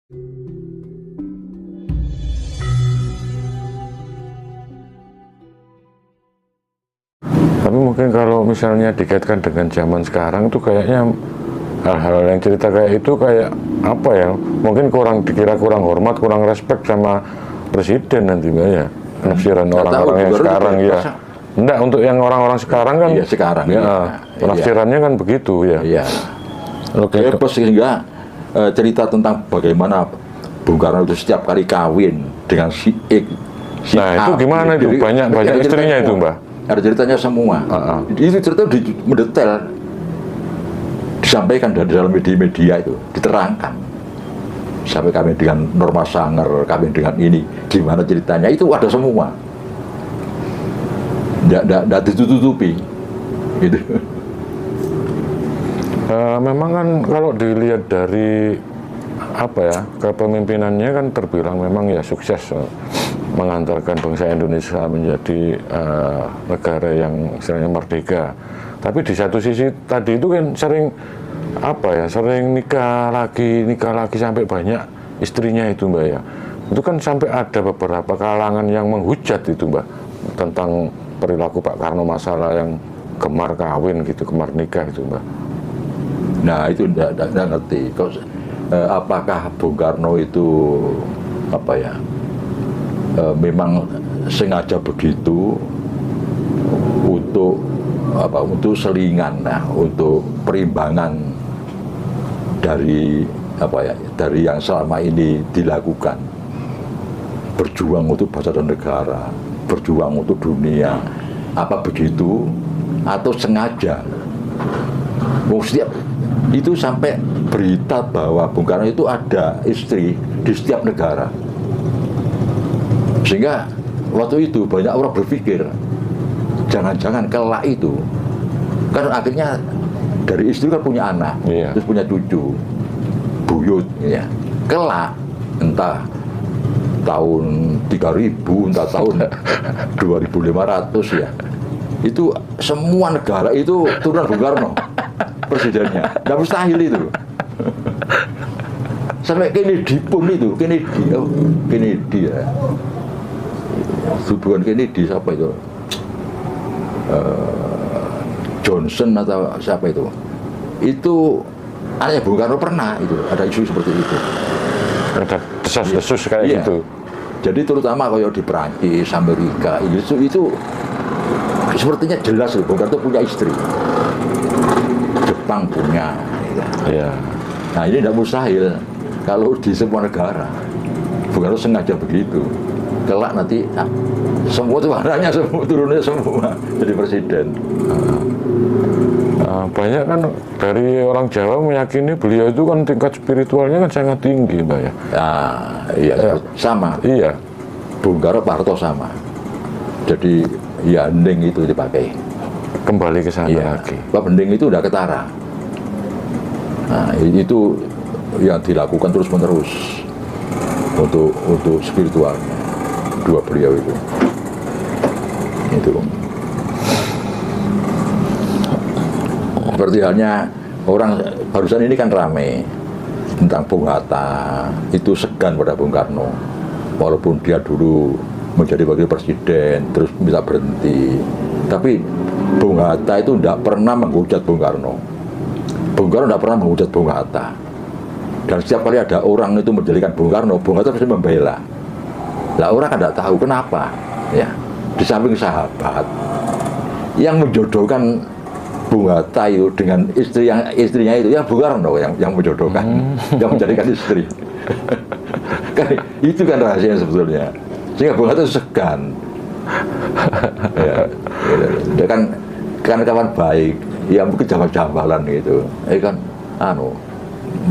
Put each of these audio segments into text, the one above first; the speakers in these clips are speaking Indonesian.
Tapi mungkin kalau misalnya dikaitkan dengan zaman sekarang tuh kayaknya hal-hal yang cerita kayak itu kayak apa ya, mungkin dikira kurang hormat, kurang respect sama presiden nanti Mbak ya, penafsiran orang-orang yang sekarang ya. Enggak, untuk yang orang-orang sekarang kan iya, sekarang ya, penafsirannya kan begitu ya. Iya. Oke. Sehingga cerita tentang bagaimana Bung Karno itu setiap kali kawin dengan si X, si Nah, A, itu gimana itu? Banyak istrinya itu, Mbak? Ada ceritanya semua. Itu cerita mendetail, disampaikan dari dalam media itu, diterangkan. Sampai kami dengan Norma Sanger, kami dengan ini, gimana ceritanya, itu ada semua. Tidak ditutupi. Gitu. Memang kan kalau dilihat dari apa ya, kepemimpinannya kan terbilang memang ya sukses mengantarkan bangsa Indonesia menjadi negara yang istilahnya merdeka. Tapi di satu sisi tadi itu kan sering apa ya, sering nikah lagi sampai banyak istrinya itu Mbak ya. Itu kan sampai ada beberapa kalangan yang menghujat itu Mbak tentang perilaku Pak Karno, masalah yang gemar kawin gitu, gemar nikah itu Mbak. Nah itu tidak ngerti. Apakah Bung Karno itu apa ya? Memang sengaja begitu untuk apa? Untuk selingan, nah, untuk perimbangan dari apa ya? Dari yang selama ini dilakukan, berjuang untuk bangsa dan negara, berjuang untuk dunia. Apa begitu? Atau sengaja? Setiap itu sampai berita bahwa Bung Karno itu ada istri di setiap negara. Sehingga waktu itu banyak orang berpikir, jangan-jangan kelak itu, kan akhirnya dari istri kan punya anak, terus punya cucu, buyut, ya. Kelak, entah tahun 3000, entah tahun 2500 ya, itu semua negara itu turunan Bung Karno, presidennya, nggak mustahil itu. Sampai Kennedy pun itu, Kennedy ya. Bukan Kennedy, siapa itu? Johnson atau siapa itu? Itu anaknya Bung Karno pernah itu, ada isu seperti itu. Ada desas-desus kayak gitu. Jadi terutama kalau di Perancis, Amerika, Inggris itu sepertinya jelas Bung Karno punya istri. Jepang punya. Ya. Nah ini tidak mustahil kalau di semua negara. Bung Karno sengaja begitu. Kelak nanti semua itu anaknya semua turunnya semua jadi presiden. Banyak kan dari orang Jawa meyakini beliau itu kan tingkat spiritualnya kan sangat tinggi Mbak ya. Iya, sama. Iya. Bung Karno, Pak Harto sama. Jadi ya bening itu dipakai. Kembali ke sana lagi. Pak bening itu udah ketara. Nah itu yang dilakukan terus menerus untuk spiritualnya dua beliau itu. Seperti halnya orang barusan ini kan rame tentang Bung Hatta, itu segan pada Bung Karno walaupun dia dulu menjadi wakil presiden terus bisa berhenti, tapi Bung Hatta itu tidak pernah menghujat Bung Karno. Bung Karno tidak pernah menghujat Bung Hatta, dan setiap kali ada orang itu menjadikan Bung Hatta pasti membela. Lah orang kan tidak tahu kenapa ya, di samping sahabat yang menjodohkan Bung Hatta itu dengan istrinya itu ya Bung Karno yang menjodohkan, yang menjadikan istri. Kan itu kan rahasia sebetulnya, sehingga Bung Hatta segan. Dia kan kawan baik, ya mungkin jambal-jambalan gitu. Kan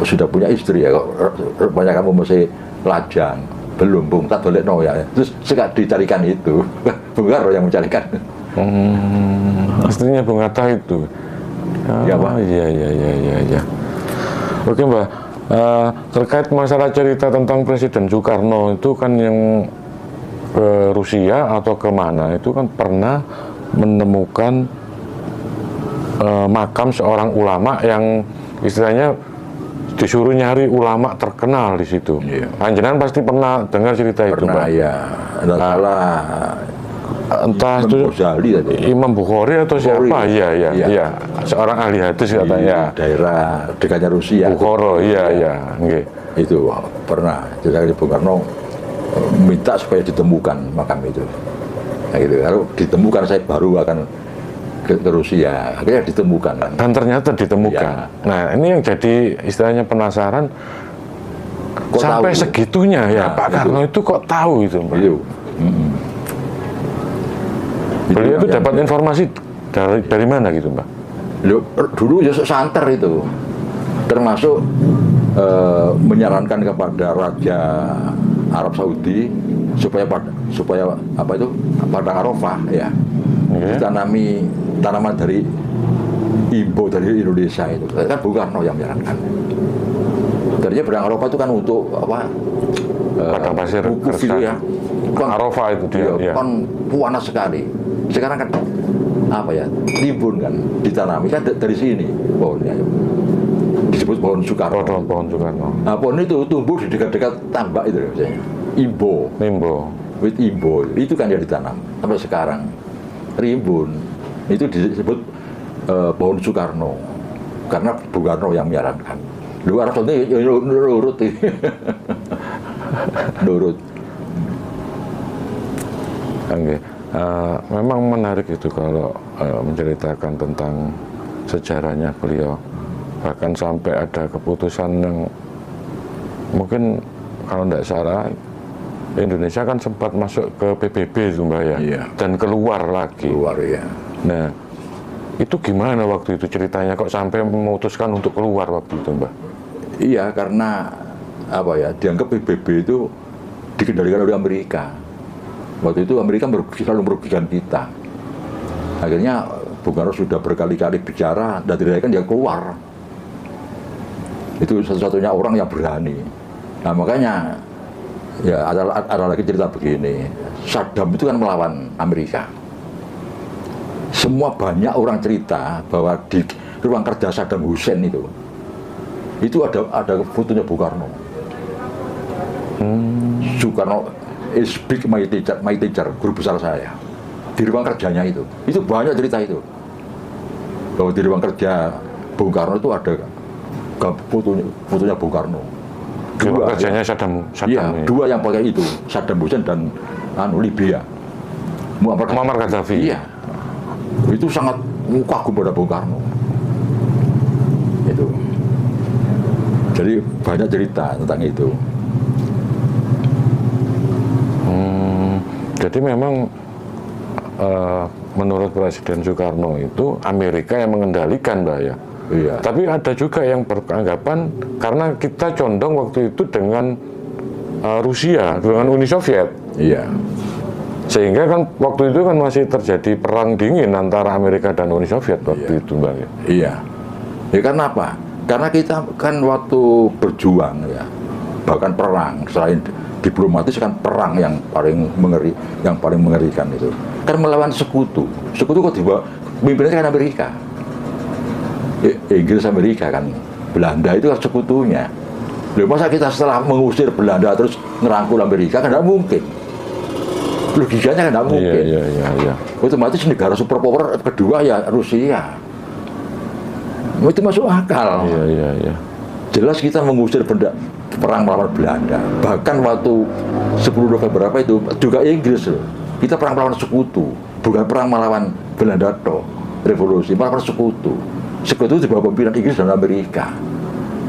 sudah punya istri ya, kok banyak kamu masih lajang. Belum Bung, tak boleh no ya. Terus sekat dicarikan itu, Bung Karno yang mencarikan. Istrinya Bung Hatta itu. Ya Pak. Iya. Oke Mbak, terkait masalah cerita tentang Presiden Soekarno itu kan yang ke Rusia atau kemana itu kan pernah menemukan makam seorang ulama yang istilahnya disuruh nyari ulama terkenal di situ. Iya. Panjenengan pasti pernah dengar cerita itu, Pernah Pak. ya, ada salah Entah Imam itu Ghazali tadi. Imam Bukhari atau Bukhari. siapa? Iya, iya, Iya. iya. Seorang ahli hadis Di katanya. daerah dekatnya Rusia. Bukhara, iya, iya. Nggih. Itu pernah. Jadi Bung Karno minta supaya ditemukan makam itu. Nah, gitu. Kalau ditemukan saya baru akan ke Rusia. Akhirnya ditemukan kan. Dan ternyata ditemukan. Iya. Nah, ini yang jadi istilahnya penasaran. Kok sampai tahu? segitunya ya, Nah, Pak itu. Karno itu kok tahu itu, Pak? Itu. Beliau itu yang- dapat informasi dari mana gitu, Mbak? Dulu ya santer itu, termasuk menyarankan kepada Raja Arab Saudi supaya apa itu padang Arafah ya Oke. ditanami tanaman dari Imbo dari Indonesia itu kan Bung Karno yang menyarankan. Tadinya padang Arafah itu kan untuk apa? Padang pasir, wukuf kersang. itu ya. Arafah itu dia, Iya, iya. kan panas sekali. Sekarang kan apa ya, rimbun kan ditanami kan dari sini pohonnya disebut pohon Soekarno. Pohon Soekarno. Nah, pohon itu tumbuh di dekat-dekat tambak itu biasanya. Imbo, Nimbo. wit imbo itu kan yang ditanam sampai sekarang rimbun itu disebut pohon Soekarno karena Bung Karno yang menyarankan. Lu Arab Saudi nurut nurut. Oke. Memang menarik itu kalau menceritakan tentang sejarahnya beliau. Bahkan sampai ada keputusan yang mungkin kalau tidak salah Indonesia kan sempat masuk ke PBB itu, Mbak ya, Iya. dan keluar lagi. Keluar ya. Nah, itu gimana waktu itu ceritanya kok sampai memutuskan untuk keluar waktu itu, Mbak? Iya, karena apa ya, dianggap PBB itu dikendalikan oleh Amerika. Waktu itu Amerika selalu merugikan kita. Akhirnya Bung Karno sudah berkali-kali bicara dan tidak kan dia keluar. Itu satu-satunya orang yang berani. Nah makanya ya ada lagi cerita begini. Saddam itu kan melawan Amerika. Semua banyak orang cerita bahwa di ruang kerja Saddam Hussein itu ada fotonya Bung Karno. Soekarno is big my teacher, guru besar saya. Di ruang kerjanya itu banyak cerita itu. Bahwa di ruang kerja Bung Karno itu ada fotonya Bung Karno. Dua kerjanya Saddam Iya, ini. dua yang pakai itu, Saddam Hussein dan Libya. Muammar Gaddafi. Iya. Itu sangat kagum pada Bung Karno. Itu. Jadi banyak cerita tentang itu. Jadi memang menurut Presiden Soekarno itu Amerika yang mengendalikan, Mbak ya. Iya. Tapi ada juga yang beranggapan karena kita condong waktu itu dengan Rusia, dengan Uni Soviet. Iya. Sehingga kan waktu itu kan masih terjadi perang dingin antara Amerika dan Uni Soviet waktu itu, Mbak ya. Iya. Ya karena apa? Karena kita kan waktu berjuang ya, bahkan perang selain diplomatis kan perang yang paling mengerikan itu. Kan melawan sekutu. Sekutu kok tiba pimpinannya kan Amerika. Inggris Amerika kan, Belanda itu kan sekutunya. Loh, masa kita setelah mengusir Belanda terus ngerangkul Amerika kan tidak mungkin. Logikanya kan tidak mungkin. Iya. Otomatis negara superpower kedua ya Rusia. Itu masuk akal. Iya. Jelas kita mengusir perang melawan Belanda. Bahkan waktu 10 November apa itu juga Inggris loh. Kita perang melawan sekutu, bukan perang melawan Belanda toh. Revolusi melawan sekutu. Sekutu di bawah pimpinan Inggris dan Amerika.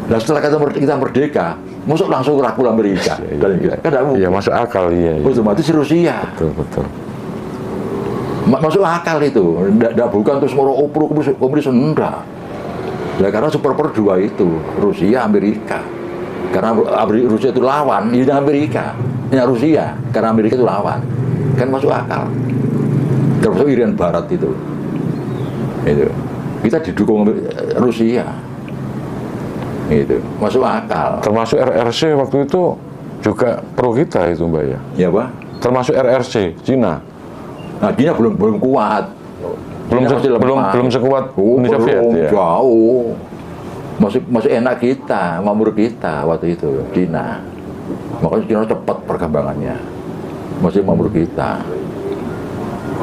Nah setelah kita merdeka, masuk langsung rangkul Amerika dan Inggris. Kan tidak mungkin. Iya, masuk akal, iya. Otomatis Rusia. Betul. Masuk akal itu. Tidak bukan terus moro opro komunis enggak. Nah, karena superpower dua itu, Rusia, Amerika. Karena Rusia itu lawan, ini Amerika. Ini Rusia, karena Amerika itu lawan. Kan masuk akal. Termasuk Irian Barat itu. Kita didukung Rusia. Itu masuk akal. Termasuk RRC waktu itu juga pro kita itu, Mbak ya. Ya, Pak. Termasuk RRC Cina. Nah, Cina belum kuat. Belum sekuat Uni Soviet ya. Jauh. masih enak kita, makmur kita waktu itu Cina. Makanya Cina cepat perkembangannya, masih makmur kita.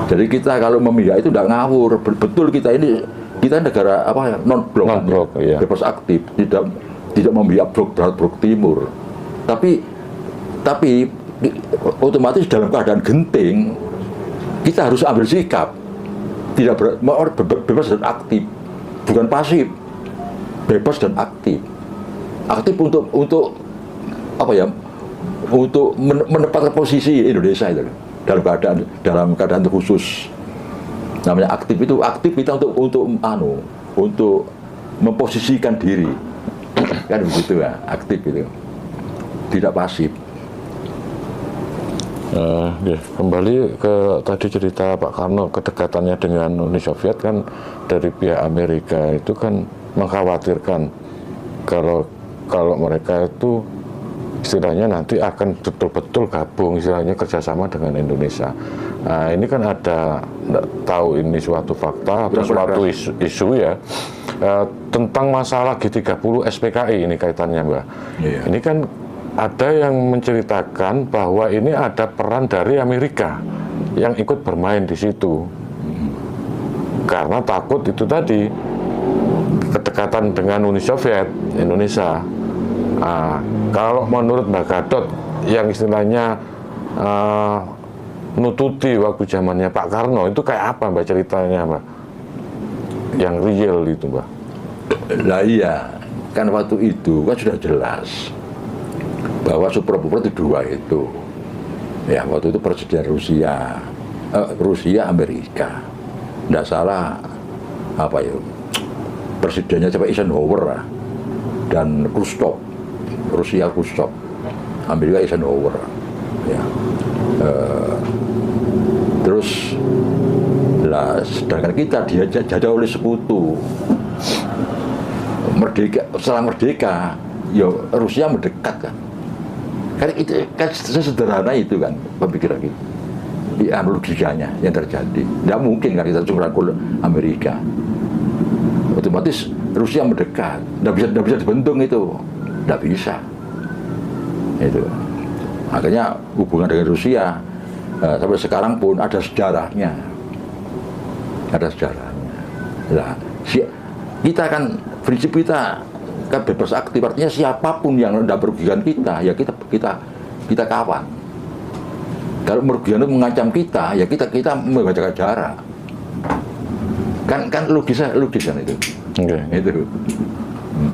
Jadi kita kalau memihak itu tidak ngawur, betul kita ini negara apa non blok, iya. bebas aktif, tidak memihak blok barat blok timur. Tapi otomatis dalam keadaan genting kita harus ambil sikap, tidak bebas dan aktif, bukan pasif, bebas dan aktif. Aktif untuk apa ya? Untuk menempatkan posisi Indonesia itu dalam keadaan khusus. Namanya aktif itu aktif kita untuk memposisikan diri, kan begitu ya, aktif itu, tidak pasif. Ya, kembali ke tadi cerita Pak Karno, kedekatannya dengan Uni Soviet kan dari pihak Amerika itu kan mengkhawatirkan kalau mereka itu istilahnya nanti akan betul-betul gabung, istilahnya kerjasama dengan Indonesia. Nah, ini kan ada, nggak tahu ini suatu fakta atau suatu isu ya, tentang masalah G30 SPKI ini kaitannya, Mbak. Iya. Ini kan ada yang menceritakan bahwa ini ada peran dari Amerika yang ikut bermain di situ. Karena takut itu tadi, kedekatan dengan Uni Soviet, Indonesia. Nah, kalau menurut Mbak Gadot yang istilahnya nututi waktu zamannya Pak Karno itu kayak apa Mbak ceritanya, Mbak? Yang real itu, Mbak. Lah iya, kan waktu itu kan sudah jelas bahwa superpower itu dua itu. Ya, waktu itu presiden Rusia Amerika. Nggak salah apa ya? Presidennya siapa, Eisenhower dan Khrushchev. Rusia Khrushchev, Amerika Eisenhower. Ya. Terus lah, sedangkan kita dijajah oleh sekutu. Setelah merdeka, ya Rusia mendekat kan. Kan itu kan sesederhana itu kan pemikiran kita. Ya, logikanya yang terjadi. Tidak mungkin kan kita cuma rangkul Amerika. Otomatis Rusia mendekat, tidak bisa dibendung itu. Tidak bisa. Itu. Makanya hubungan dengan Rusia sampai sekarang pun ada sejarahnya. Ada sejarahnya. Nah, kita kan prinsip kita kan bebas aktif, artinya siapapun yang tidak merugikan kita, ya kita kawan. Kalau merugikan itu mengancam kita, ya kita menjaga jarak. Kan logis kan itu. Okay. Itu.